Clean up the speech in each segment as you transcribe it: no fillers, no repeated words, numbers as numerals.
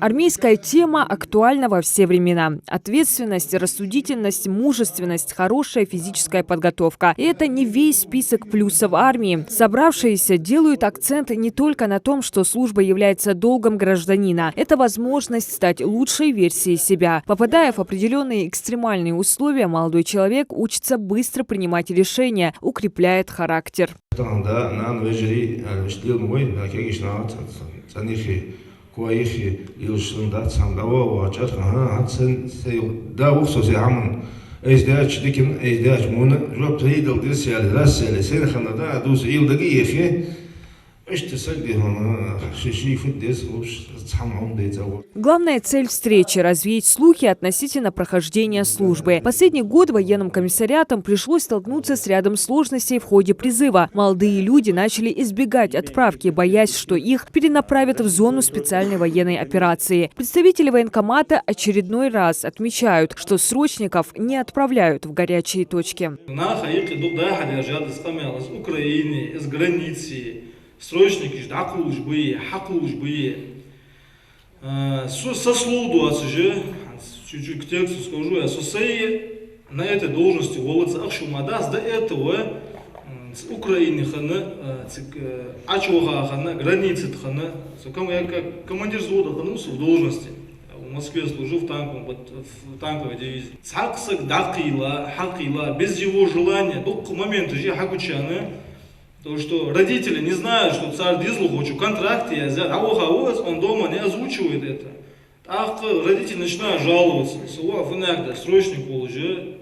Армейская тема актуальна во все времена. Ответственность, рассудительность, мужественность, хорошая физическая подготовка. И это не весь список плюсов армии. Собравшиеся делают акцент не только на том, что служба является долгом гражданина. Это возможность стать лучшей версией себя. Попадая в определенные экстремальные условия, молодой человек учится быстро принимать решения, укрепляет характер. كويخي يوصل صندوق وجات هاتسن دا وخصوص عمل ازدواج لكن ازدواج مون جوب تريدل ديس على راس على سير خنا دا دوس يل دقيقه ايش تسجل هنا شيء في ديس وش تصحم ديتا. Главная цель встречи – развеять слухи относительно прохождения службы. Последний год военным комиссариатам пришлось столкнуться с рядом сложностей в ходе призыва. Молодые люди начали избегать отправки, боясь, что их перенаправят в зону специальной военной операции. Представители военкомата очередной раз отмечают, что срочников не отправляют в горячие точки. Срочники ждакулуш бые, хакулуш бые. Со слуду же, чуть-чуть к тексту скажу, я сосеи на этой должности волоца Ахшумадас до этого с Украины хана, Ачуха хана, границы хана, я как командир взвода ханулся в должности. В Москве служил в танковой дивизии. Цаксак дакила, хакила, без его желания, до момента же хакучаны. То, что родители не знают, что царь Дизл хочет контракт, он дома не озвучивает это. Так родители начинают жаловаться. Срочник уже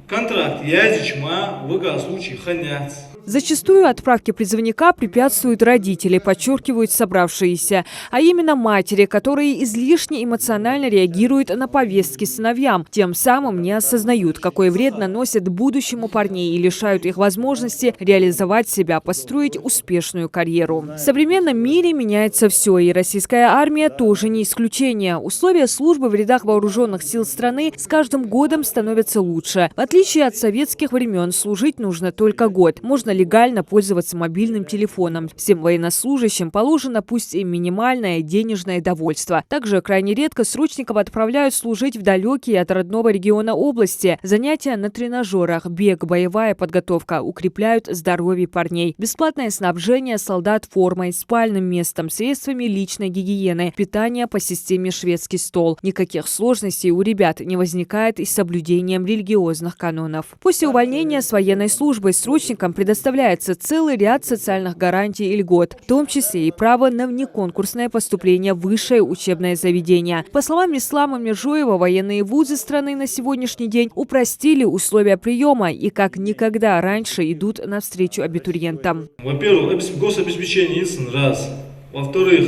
контракт язычма в случае ханять. Зачастую отправке призывника препятствуют родители, подчеркивают собравшиеся, а именно матери, которые излишне эмоционально реагируют на повестки сыновьям, тем самым не осознают, какой вред наносят будущему парней и лишают их возможности реализовать себя, построить успешную карьеру. В современном мире меняется все, и российская армия тоже не исключение. Условия службы в рядах вооруженных сил страны с каждым годом становятся лучше. В отличие от советских времен, служить нужно только год. Можно легально пользоваться мобильным телефоном. Всем военнослужащим положено пусть и минимальное денежное довольство. Также крайне редко срочников отправляют служить в далекие от родного региона области. Занятия на тренажерах, бег, боевая подготовка укрепляют здоровье парней. Бесплатное снабжение солдат формой, спальным местом, средствами личной гигиены, питание по системе шведский стол. Никаких сложностей у ребят не возникает и с соблюдением религиозных канонов. После увольнения с военной службы срочникам предоставляется целый ряд социальных гарантий и льгот, в том числе и право на внеконкурсное поступление в высшее учебное заведение. По словам Ислама Межоева, военные вузы страны на сегодняшний день упростили условия приема и как никогда раньше идут навстречу абитуриентам. Во-первых, гособеспечение раз. Во-вторых,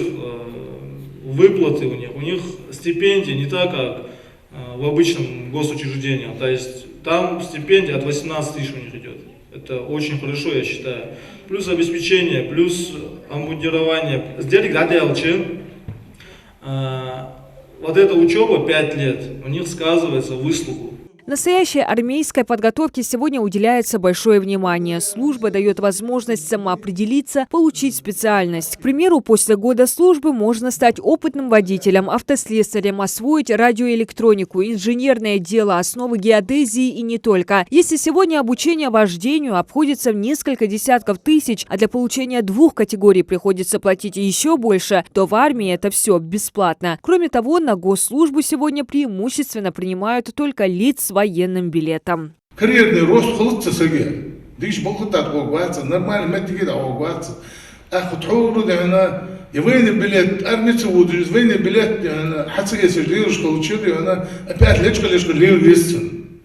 выплаты у них стипендии не так, как в обычном госучреждении. То есть там стипендия от 18 тысяч у них идет. Это очень хорошо, я считаю. Плюс обеспечение, плюс обмундирование. Сделали гадалчин. Вот эта учеба 5 лет у них сказывается в выслугу. Настоящей армейской подготовке сегодня уделяется большое внимание. Служба дает возможность самоопределиться, получить специальность. К примеру, после года службы можно стать опытным водителем, автослесарем, освоить радиоэлектронику, инженерное дело, основы геодезии и не только. Если сегодня обучение вождению обходится в несколько десятков тысяч, а для получения 2 категорий приходится платить еще больше, то в армии это все бесплатно. Кроме того, на госслужбу сегодня преимущественно принимают только лиц с военным билетом. Карьерный рост холодца саги. Диш бохута огваться, нормально метигит огваться. Ахутхуру дана военный билет, армейцы удержит, военный билет, хацаги сижу, что учили, она опять лечка лил весен.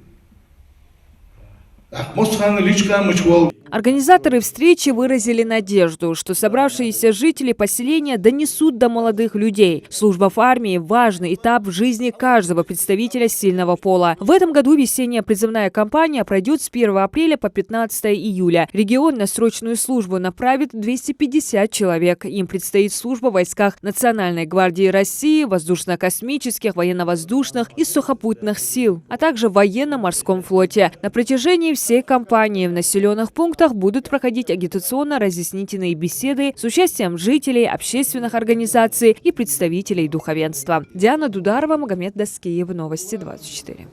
Ах, мостхана личка мочвал. Организаторы встречи выразили надежду, что собравшиеся жители поселения донесут до молодых людей. Служба в армии – важный этап в жизни каждого представителя сильного пола. В этом году весенняя призывная кампания пройдет с 1 апреля по 15 июля. Регион на срочную службу направит 250 человек. Им предстоит служба в войсках Национальной гвардии России, воздушно-космических, военно-воздушных и сухопутных сил, а также в военно-морском флоте. На протяжении всей кампании в населенных пунктах пунктах будут проходить агитационно-разъяснительные беседы с участием жителей, общественных организаций и представителей духовенства. Диана Дударова, Магомед Даскиев, Новости 24.